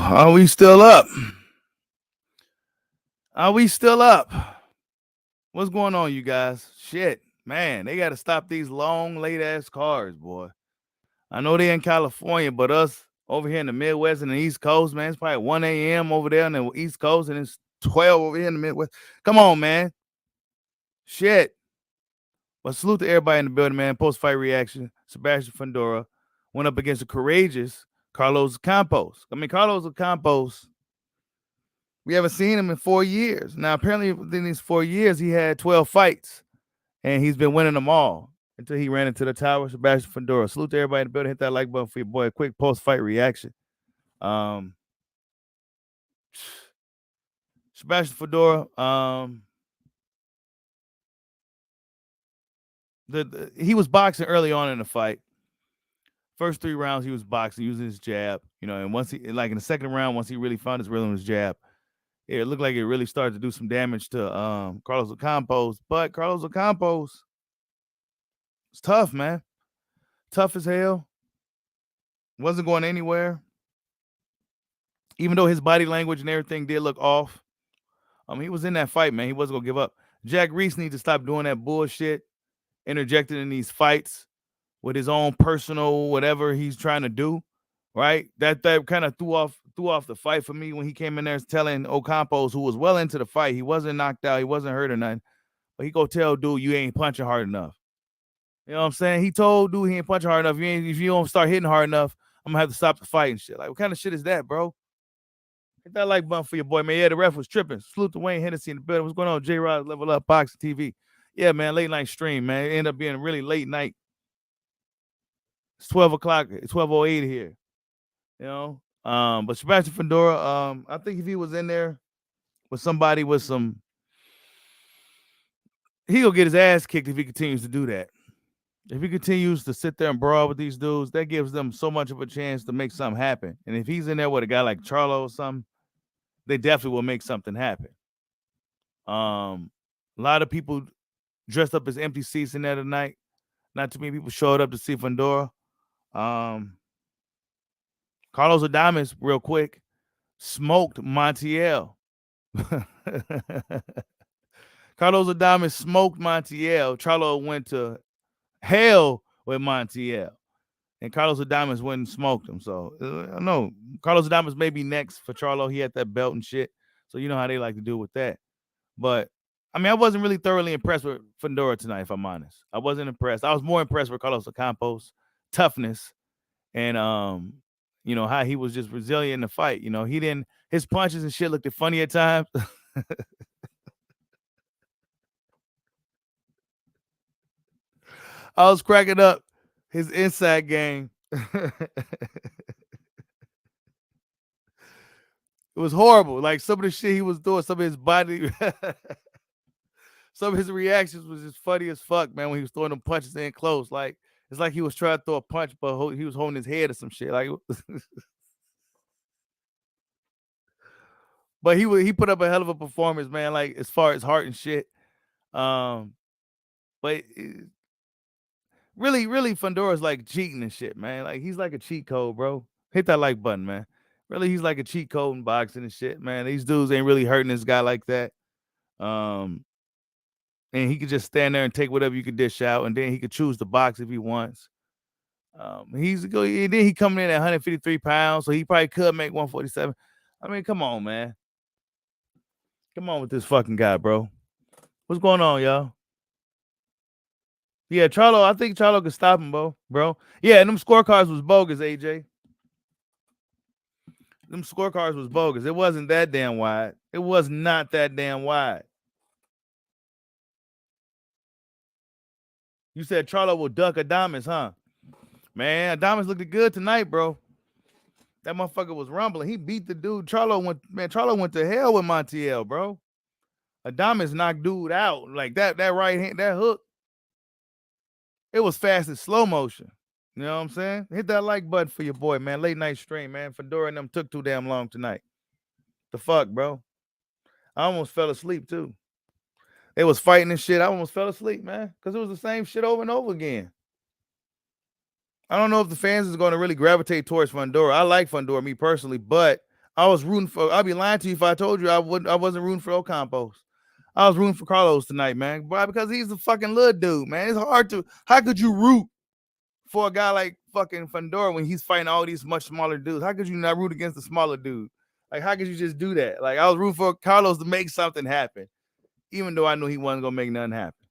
Are we still up? Are we still up? What's going on, you guys? Shit, man, they got to stop these long, late ass cars, boy. I know they in California, but us over here in the Midwest and the East Coast, man, it's probably 1 a.m. over there on the East Coast, and it's 12 over here in the Midwest. Come on, man. Shit. But salute to everybody in the building, man. Post fight reaction. Sebastian Fundora went up against the courageous Carlos Campos. Carlos Campos, we haven't seen him in 4 years. Now, apparently, within these 4 years, he had 12 fights, and he's been winning them all until he ran into the tower. Sebastian Fundora. Salute to everybody in the building. Hit that like button for your boy. A quick post-fight reaction. Sebastian Fundora, he was boxing early on in the fight. First 3 rounds, he was boxing, using his jab. And once he, like in the second round, once he really found his rhythm with his jab, it looked like it really started to do some damage to Carlos Ocampo. But Carlos Ocampo is tough, man. Tough as hell. Wasn't going anywhere. Even though his body language and everything did look off. He was in that fight, man. He wasn't going to give up. Jack Reese needs to stop doing that bullshit, interjecting in these fights with his own personal whatever he's trying to do, right? That kind of threw off the fight for me when he came in there telling Ocampo, who was well into the fight, he wasn't knocked out, he wasn't hurt or nothing, but he go tell dude, you ain't punching hard enough. You know what I'm saying? He told dude he ain't punching hard enough. If you don't start hitting hard enough, I'm gonna have to stop the fight and shit. Like, what kind of shit is that, bro? Hit that like button for your boy, man. Yeah, the ref was tripping. Salute to Wayne Hennessy in the building. What's going on? J-Rod, Level Up, Boxing TV. Yeah, man, late night stream, man. It ended up being a really late night. It's 12 o'clock. It's 12:08 here. But Sebastian Fundora, I think if he was in there with somebody with some, he'll get his ass kicked if he continues to do that. If he continues to sit there and brawl with these dudes, that gives them so much of a chance to make something happen. And if he's in there with a guy like Charlo or something, they definitely will make something happen. A lot of people dressed up as empty seats in there tonight. Not too many people showed up to see Fundora. Carlos Adames, real quick, smoked Montiel. Carlos Adames smoked Montiel. Charlo went to hell with Montiel. And Carlos Adames went and smoked him. So, I know Carlos Adames may be next for Charlo. He had that belt and shit. So, you know how they like to do with that. But, I wasn't really thoroughly impressed with Fundora tonight, if I'm honest. I wasn't impressed. I was more impressed with Carlos Ocampo's toughness and, how he was just resilient in the fight. His punches and shit looked funny at times. I was cracking up his inside game. It was horrible. Like some of the shit he was doing, some of his body, some of his reactions was just funny as fuck, man, when he was throwing them punches in close. Like, it's like he was trying to throw a punch, but he was holding his head or some shit. Like, but he put up a hell of a performance, man, like as far as heart and shit. But really, Fundora's like cheating and shit, man. Like, he's like a cheat code, bro. Hit that like button, man. Really, he's like a cheat code in boxing and shit, man. These dudes ain't really hurting this guy like that. And he could just stand there and take whatever you could dish out, and then he could choose to box if he wants. And then he coming in at 153 pounds, so he probably could make 147. Come on, man. Come on with this fucking guy, bro. What's going on, y'all? Yeah, Charlo, I think Charlo could stop him, bro. Yeah, and them scorecards was bogus, AJ. Them scorecards was bogus. It wasn't that damn wide. It was not that damn wide. You said Charlo will duck Adames, huh? Man, Adames looked good tonight, bro. That motherfucker was rumbling. He beat the dude. Charlo went to hell with Montiel, bro. Adames knocked dude out. Like that right hand, that hook. It was fast in slow motion. You know what I'm saying? Hit that like button for your boy, man. Late night stream, man. Fundora and them took too damn long tonight. The fuck, bro? I almost fell asleep, too. They was fighting and shit. I almost fell asleep, man, because it was the same shit over and over again. I don't know if the fans is going to really gravitate towards Fundora. I like Fundora, me personally, but I was rooting for. I'd be lying to you if I told you I wasn't rooting for Ocampo. I was rooting for Carlos tonight, man. Why? Because he's a fucking little dude, man. It's hard to. How could you root for a guy like fucking Fundora when he's fighting all these much smaller dudes? How could you not root against the smaller dude? Like, how could you just do that? Like, I was rooting for Carlos to make something happen, even though I knew he wasn't gonna make nothing happen.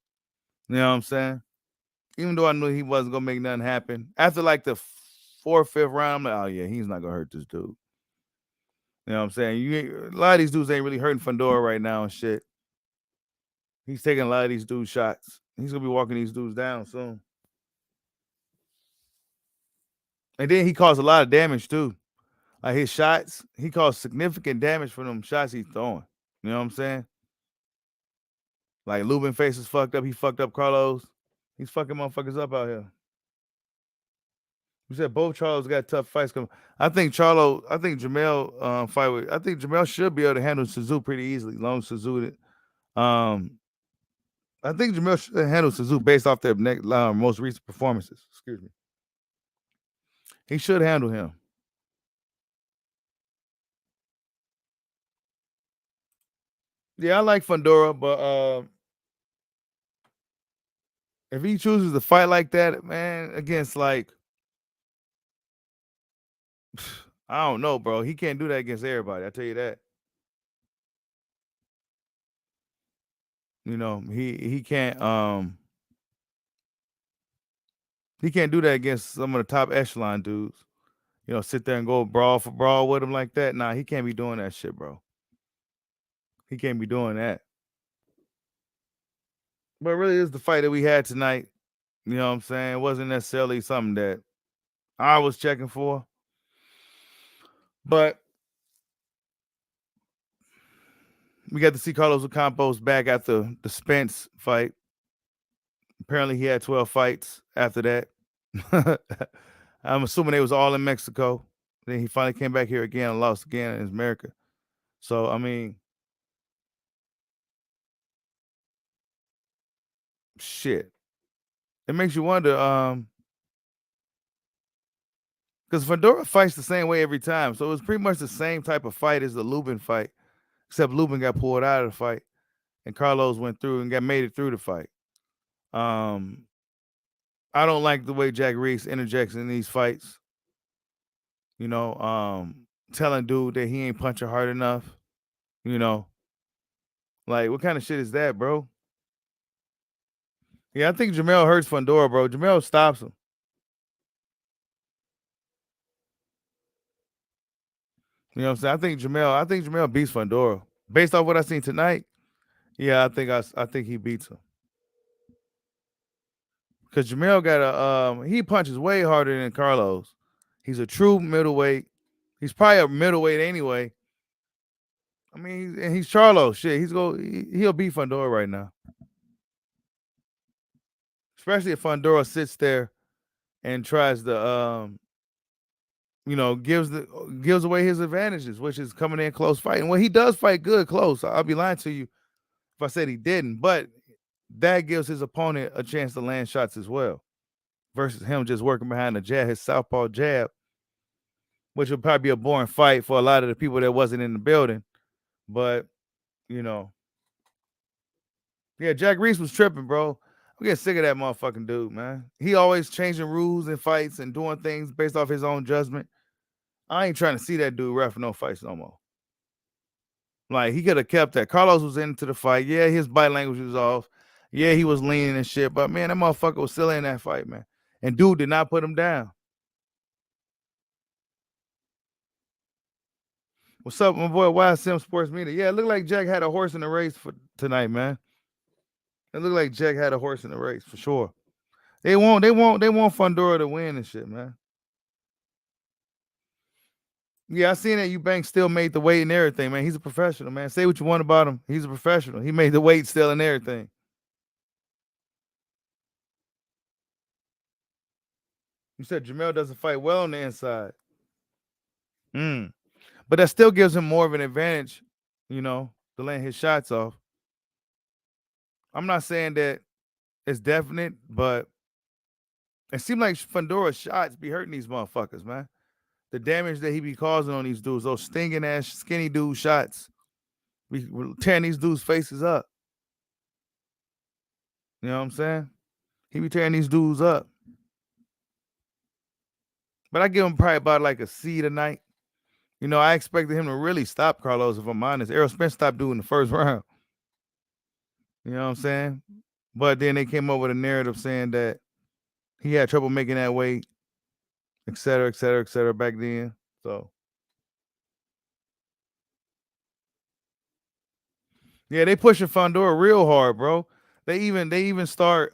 You know what I'm saying? Even though I knew he wasn't gonna make nothing happen. After like the fourth, fifth round, I'm like, oh yeah, he's not gonna hurt this dude. You know what I'm saying? A lot of these dudes ain't really hurting Fundora right now and shit. He's taking a lot of these dudes shots. He's gonna be walking these dudes down soon. And then he caused a lot of damage too. Like his shots, he caused significant damage from them shots he's throwing. You know what I'm saying? Like Lubin face is fucked up. He fucked up Carlos. He's fucking motherfuckers up out here. You said both Charlos got tough fights coming. I think Jamel fight with. I think Jamel should be able to handle Suzu pretty easily. Long Suzu it. I think Jamel should handle Suzu based off their most recent performances. Excuse me. He should handle him. Yeah, I like Fundora, but if he chooses to fight like that, man, against like I don't know, bro. He can't do that against everybody. I tell you that. You know, he can't do that against some of the top echelon dudes. You know, sit there and go brawl for brawl with him like that. Nah, he can't be doing that shit, bro. He can't be doing that. But it really is the fight that we had tonight. You know what I'm saying? It wasn't necessarily something that I was checking for. But we got to see Carlos Ocampo's back after the Spence fight. Apparently, he had 12 fights after that. I'm assuming they was all in Mexico. Then he finally came back here again and lost again in America. So, I mean, shit. It makes you wonder, because Fundora fights the same way every time. So it's pretty much the same type of fight as the Lubin fight, except Lubin got pulled out of the fight and Carlos went through and made it through the fight. I don't like the way Jack Reese interjects in these fights. You know, telling dude that he ain't punching hard enough. You know, like what kind of shit is that, bro? Yeah, I think Jamel hurts Fundora, bro. Jamel stops him. You know what I'm saying? I think Jamel beats Fundora. Based off what I seen tonight, yeah, I think he beats him. Because Jamel got he punches way harder than Carlos. He's a true middleweight. He's probably a middleweight anyway. I mean, and he's Charlo. Shit, he'll beat Fundora right now. Especially if Fundora sits there and tries to you know, gives away his advantages, which is coming in close fighting. Well, he does fight good close. I'll be lying to you if I said he didn't, but that gives his opponent a chance to land shots as well. Versus him just working behind the jab, his southpaw jab, which would probably be a boring fight for a lot of the people that wasn't in the building. But, you know, yeah, Jack Reese was tripping, bro. I'm getting sick of that motherfucking dude, man. He always changing rules and fights and doing things based off his own judgment. I ain't trying to see that dude ref no fights no more. Like, he could have kept that. Carlos was into the fight. Yeah, his body language was off. Yeah, he was leaning and shit. But, man, that motherfucker was still in that fight, man. And dude did not put him down. What's up, my boy? Wild Sim Sports Media. Yeah, it looked like Jack had a horse in the race for tonight, man. It looked like Jack had a horse in the race for sure. They want Fundora to win and shit, man. Yeah, I seen that Eubanks still made the weight and everything, man. He's a professional, man. Say what you want about him. He's a professional. He made the weight still and everything. You said Jamel doesn't fight well on the inside. But that still gives him more of an advantage, you know, to land his shots off. I'm not saying that it's definite, but it seems like Fundora's shots be hurting these motherfuckers, man. the damage that he be causing on these dudes, those stinging ass skinny dude shots. We're tearing these dudes' faces up. You know what I'm saying? He be tearing these dudes up. But I give him probably about like a C tonight. You know, I expected him to really stop Carlos, if I'm honest. Errol Spence stopped doing the first round. You know what I'm saying? But then they came up with a narrative saying that he had trouble making that weight, et cetera, et cetera, et cetera back then. So yeah, they pushing Fundora real hard, bro. They even start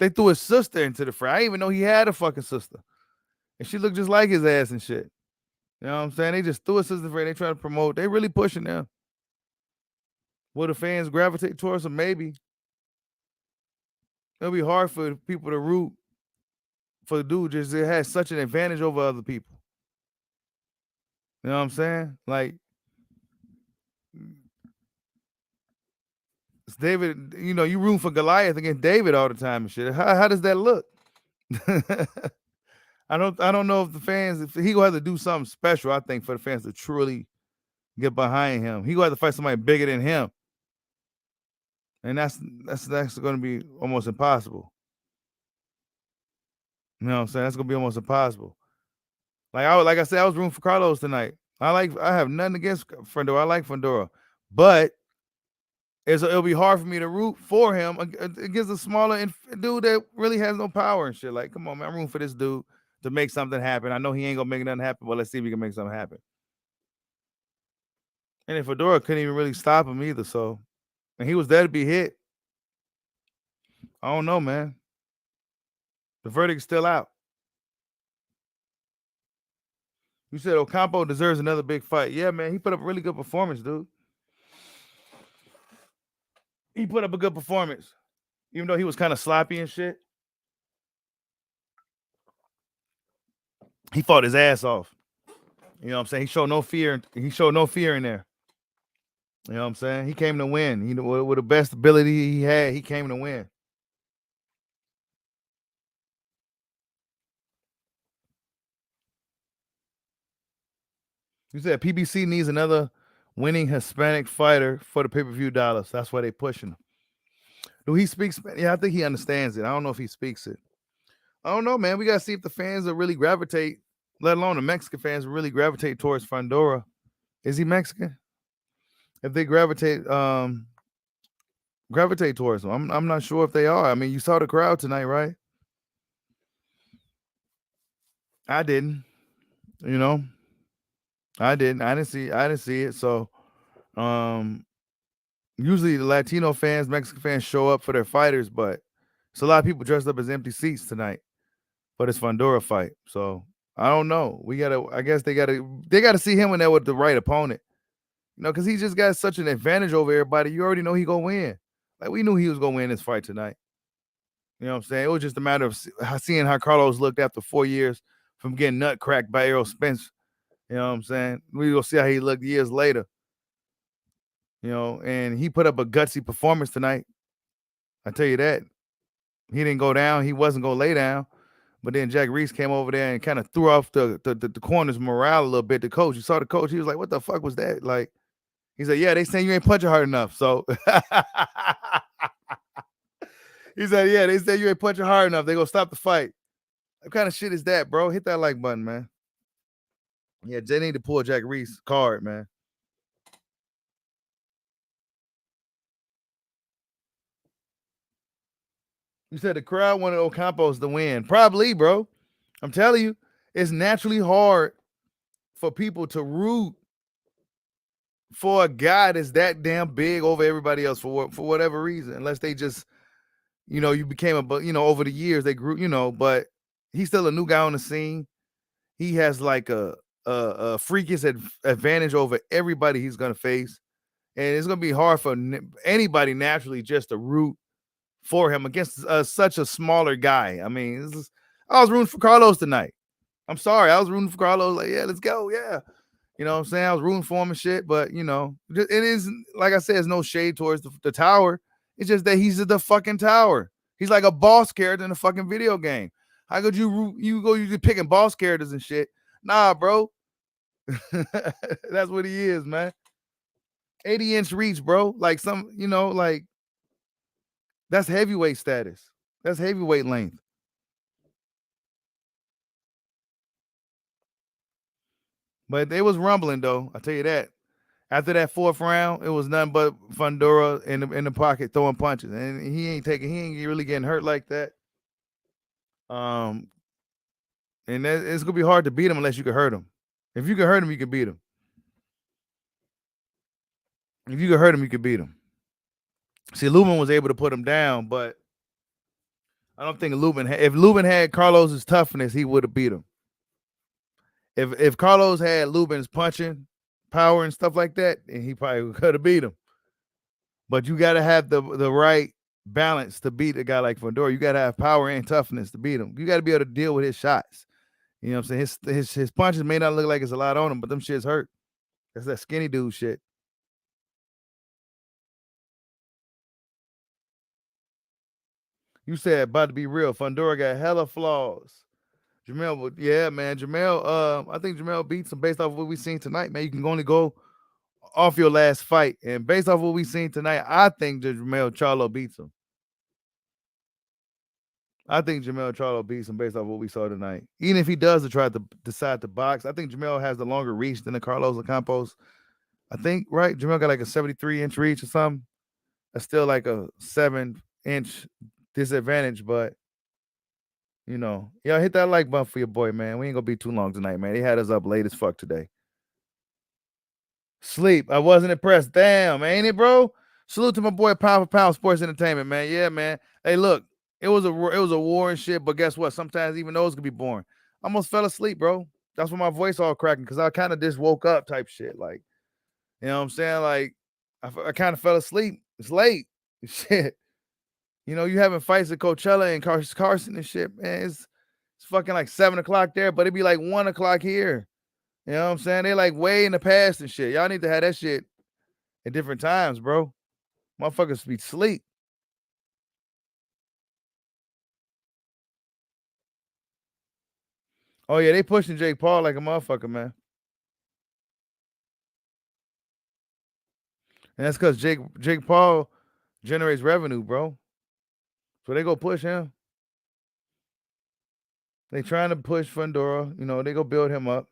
they threw his sister into the fray. I didn't even know he had a fucking sister. And she looked just like his ass and shit. You know what I'm saying? They just threw his sister in the fray. They try to promote. They really pushing them. Will the fans gravitate towards him? Maybe. It'll be hard for people to root for the dude just it has such an advantage over other people. You know what I'm saying? Like it's David, you know, you room for Goliath against David all the time and shit. How does that look? I don't know if the fans, if he gonna have to do something special, I think, for the fans to truly get behind him. He gonna have to fight somebody bigger than him. And that's gonna be almost impossible. You know what I'm saying? That's gonna be almost impossible. Like I said, I was rooting for Carlos tonight. I have nothing against Fundora. I like Fundora. But it'll be hard for me to root for him against a smaller dude that really has no power and shit. Like, come on, man, I'm rooting for this dude to make something happen. I know he ain't gonna make nothing happen, but let's see if we can make something happen. And if Fundora couldn't even really stop him either, so and he was there to be hit. I don't know, man. The verdict's still out. You said Ocampo deserves another big fight. Yeah, man, he put up a really good performance, dude. He put up a good performance, even though he was kind of sloppy and shit. He fought his ass off. You know what I'm saying? He showed no fear. He showed no fear in there. You know what I'm saying? He came to win. You know, with the best ability he had, he came to win. You said PBC needs another winning Hispanic fighter for the pay-per-view dollars. That's why they pushing him. Do he speak Spanish? Yeah, I think he understands it. I don't know if he speaks it. I don't know, man. We got to see if the fans will really gravitate, let alone the Mexican fans will really gravitate towards Fundora. Is he Mexican? If they gravitate towards him. I'm not sure if they are. I mean, you saw the crowd tonight, right? I didn't. You know, I didn't see it. So usually the Latino fans, Mexican fans show up for their fighters, but it's a lot of people dressed up as empty seats tonight. But it's Fundora fight. So I don't know. I guess they gotta see him in there with the right opponent. You know, because he just got such an advantage over everybody. You already know he gonna win. Like we knew he was gonna win this fight tonight. You know what I'm saying? It was just a matter of seeing how Carlos looked after 4 years from getting nut cracked by Errol Spence. You know what I'm saying? We will see how he looked years later. You know, and he put up a gutsy performance tonight. I tell you that. He didn't go down. He wasn't gonna lay down. But then Jack Reese came over there and kind of threw off the corner's morale a little bit. The coach, you saw the coach, he was like, "What the fuck was that?" Like, he said, "Yeah, they saying you ain't punching hard enough." So he said, "Yeah, they said you ain't punching hard enough. They gonna stop the fight." What kind of shit is that, bro? Hit that like button, man. Yeah, they need to pull Jack Reese card, man. You said the crowd wanted Ocampos to win. Probably, bro. I'm telling you, it's naturally hard for people to root for a guy that's that damn big over everybody else for whatever reason, unless they just, you know, you became over the years they grew, but he's still a new guy on the scene. He has like a freakish advantage over everybody he's gonna face, and it's gonna be hard for anybody naturally just to root for him against such a smaller guy. I mean, I was rooting for Carlos tonight. I'm sorry, I was rooting for Carlos. Like, yeah, let's go, yeah. You know what I'm saying? I was rooting for him and shit, but it is, like I said, it's no shade towards the tower. It's just that he's the fucking tower. He's like a boss character in a fucking video game. How could you picking boss characters and shit, Nah, bro. That's what he is, man. 80-inch reach, bro. Like some, like that's heavyweight status. That's heavyweight length. But it was rumbling though. I tell you that. After that fourth round, it was nothing but Fundora in the pocket throwing punches, and he ain't really getting hurt like that. Um, and it's gonna be hard to beat him unless you can hurt him. If you can hurt him, you can beat him. If you can hurt him, you can beat him. See, Lubin was able to put him down, but I don't think if Lubin had Carlos's toughness, he would have beat him. If Carlos had Lubin's punching power and stuff like that, and he probably could have beat him. But you got to have the right balance to beat a guy like Fundora. You got to have power and toughness to beat him. You got to be able to deal with his shots. You know what I'm saying? His punches may not look like it's a lot on him, but them shits hurt. That's that skinny dude shit. You said about to be real. Fundora got hella flaws. Jamel, yeah, man. Jamel, I think Jamel beats him based off what we seen tonight, man. You can only go off your last fight. And based off what we seen tonight, I think that Jamel Charlo beats him. I think Jamel Charlo beats him based off what we saw tonight. Even if he does decide to box, I think Jamel has the longer reach than the Carlos Ocampos. I think, right? Jamel got like a 73-inch reach or something. That's still like a 7-inch disadvantage, but y'all hit that like button for your boy, man. We ain't gonna be too long tonight, man. They had us up late as fuck today. Sleep. I wasn't impressed. Damn, ain't it, bro? Salute to my boy Pound for Pound Sports Entertainment, man. Yeah, man. Hey, look, it was a war and shit, but guess what? Sometimes even those can be boring. I almost fell asleep, bro. That's why my voice all cracking, because I kind of just woke up type shit. Like, you know what I'm saying? Like, I kind of fell asleep. It's late. Shit. You having fights at Coachella and Carson and shit, man. It's fucking like 7 o'clock there, but it'd be like 1 o'clock here. You know what I'm saying? They like way in the past and shit. Y'all need to have that shit at different times, bro. Motherfuckers be sleep. Oh yeah, they pushing Jake Paul like a motherfucker, man. And that's because Jake Paul generates revenue, bro. So they go push him. They trying to push Fundora. They go build him up.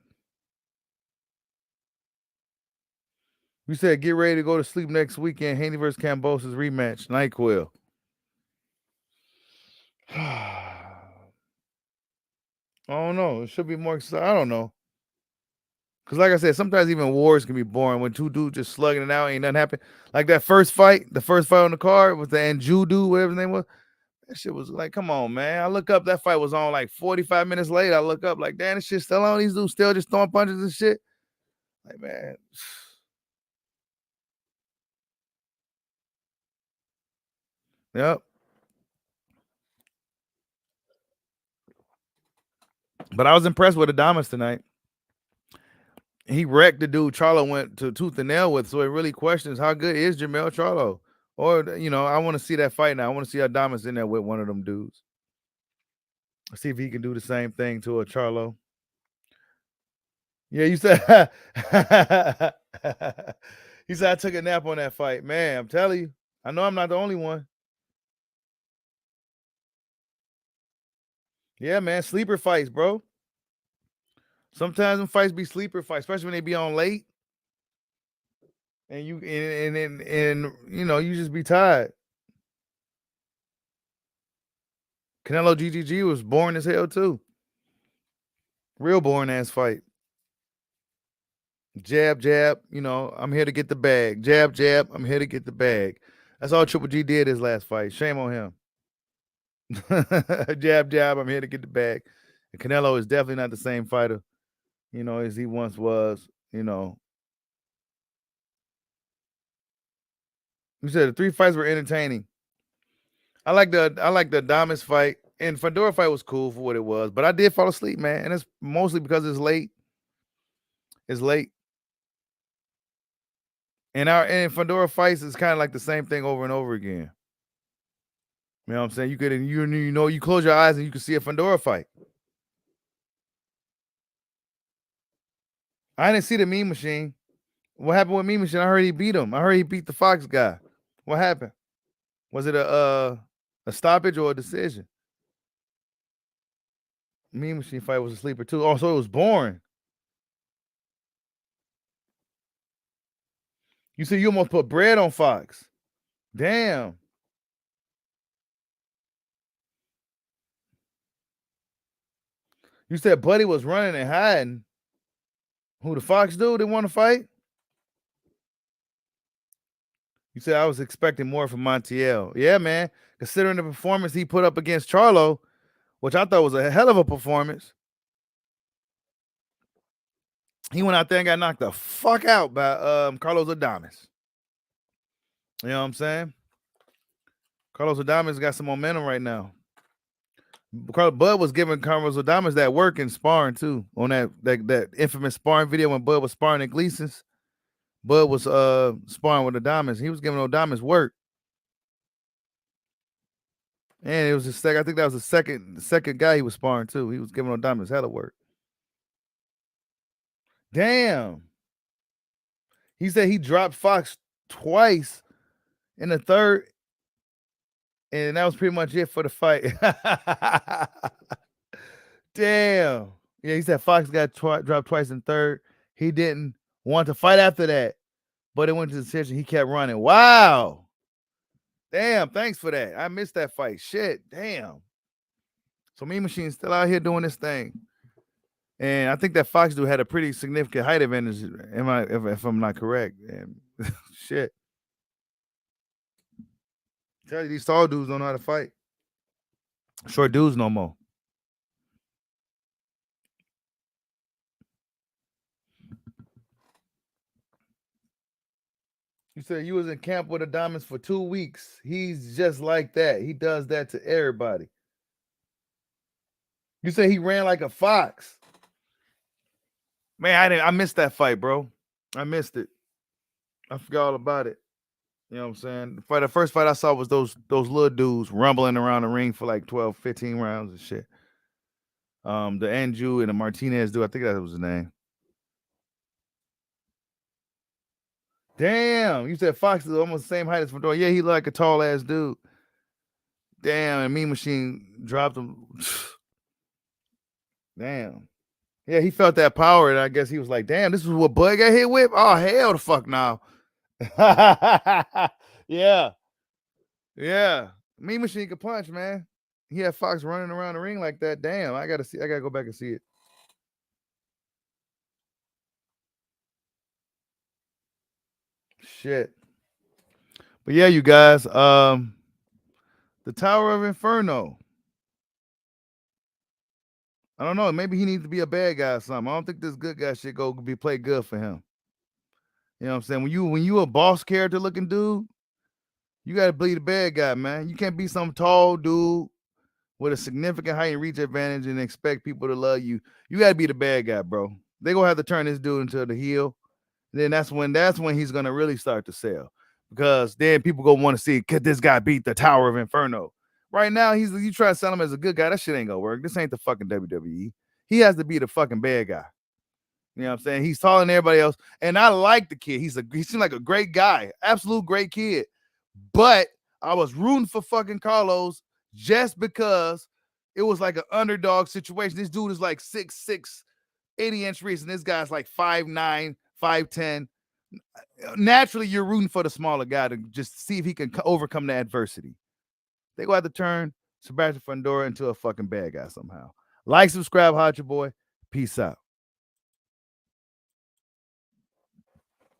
You said get ready to go to sleep next weekend. Haney versus Cambosa's rematch. NyQuil. I don't know. It should be more exciting. I don't know. Because like I said, sometimes even wars can be boring when two dudes just slugging it out, ain't nothing happen. Like that first fight on the card with the Anju dude, whatever his name was. That shit was like, come on, man. I look up, that fight was on like 45 minutes later. I look up like, damn, this shit's still on. These dudes still just throwing punches and shit. Like, man. Yep. But I was impressed with Adamas tonight. He wrecked the dude Charlo went to tooth and nail with, so it really questions how good is Jamel Charlo. Or, I want to see that fight now. I want to see Adamas in there with one of them dudes. See if he can do the same thing to a Charlo. Yeah, you said he said I took a nap on that fight. Man, I'm telling you. I know I'm not the only one. Yeah, man. Sleeper fights, bro. Sometimes them fights be sleeper fights, especially when they be on late. And you you just be tired. Canelo GGG was boring as hell too. Real boring ass fight. Jab, jab, I'm here to get the bag. Jab, jab, I'm here to get the bag. That's all Triple G did his last fight. Shame on him. Jab, jab, I'm here to get the bag. And Canelo is definitely not the same fighter, as he once was, You said the 3 fights were entertaining. I like the Adames fight, and Fundora fight was cool for what it was, but I did fall asleep, man, and it's mostly because it's late. It's late. And Fundora fights is kind of like the same thing over and over again. You know what I'm saying? You close your eyes and you can see a Fundora fight. I didn't see the Mean Machine. What happened with Mean Machine? I heard he beat him. I heard he beat the Fox guy. What happened? Was it a stoppage or a decision? Mean Machine fight was a sleeper too. Oh, so it was boring. You said you almost put bread on Fox. Damn. You said Buddy was running and hiding. Who, the Fox dude that want to fight? You said I was expecting more from Montiel. Yeah, man. Considering the performance he put up against Charlo, which I thought was a hell of a performance. He went out there and got knocked the fuck out by Carlos Adames. You know what I'm saying? Carlos Adames got some momentum right now. Bud was giving Carlos Adames that work in sparring too. On that infamous sparring video when Bud was sparring at Gleason's. Bud was sparring with Adames. He was giving Adames work. And it was just I think that was the second guy he was sparring too. He was giving Adames hella work. Damn. He said he dropped Fox twice in the third, and that was pretty much it for the fight. Damn. Yeah, he said Fox got dropped twice in third. He didn't want to fight after that, but it went to the decision. He kept running. Wow. Damn, thanks for that. I missed that fight. Shit, damn. So Mean Machine's still out here doing this thing. And I think that Fox dude had a pretty significant height advantage, if I'm not correct. And shit. Tell you, these tall dudes don't know how to fight. Short dudes no more. You said you was in camp with Adames for 2 weeks. He's just like that. He does that to everybody. You said he ran like a fox. Man, I missed that fight, bro. I missed it. I forgot all about it. You know what I'm saying? The first fight I saw was those little dudes rumbling around the ring for like 12, 15 rounds and shit. The Anju and the Martinez dude, I think that was his name. Damn, you said Fox is almost the same height as Fundora. Yeah, he like a tall ass dude. Damn, and Mean Machine dropped him. Damn. Yeah, he felt that power, and I guess he was like, damn, this is what Bud got hit with? Oh, hell the fuck now. Yeah. Yeah. Mean Machine could punch, man. He had Fox running around the ring like that. Damn, I gotta go back and see it. Shit. But yeah, you guys, the Tower of Inferno. I don't know. Maybe he needs to be a bad guy or something. I don't think this good guy shit go be play good for him. You know what I'm saying? When you a boss character looking dude, you gotta be the bad guy, man. You can't be some tall dude with a significant height and reach advantage and expect people to love you. You gotta be the bad guy, bro. They gonna have to turn this dude into the heel. Then that's when he's gonna really start to sell. Because then people gonna want to see, could this guy beat the Tower of Inferno? Right now, you try to sell him as a good guy. That shit ain't gonna work. This ain't the fucking WWE. He has to be the fucking bad guy. You know what I'm saying? He's taller than everybody else. And I like the kid. He seems like a great guy. Absolute great kid. But I was rooting for fucking Carlos just because it was like an underdog situation. This dude is like 6'6", 80-inch reach, and this guy's like 5'9", 5'10". Naturally, you're rooting for the smaller guy to just see if he can overcome the adversity. They go have to turn Sebastian Fundora into a fucking bad guy somehow. Like, subscribe, hot your boy. Peace out.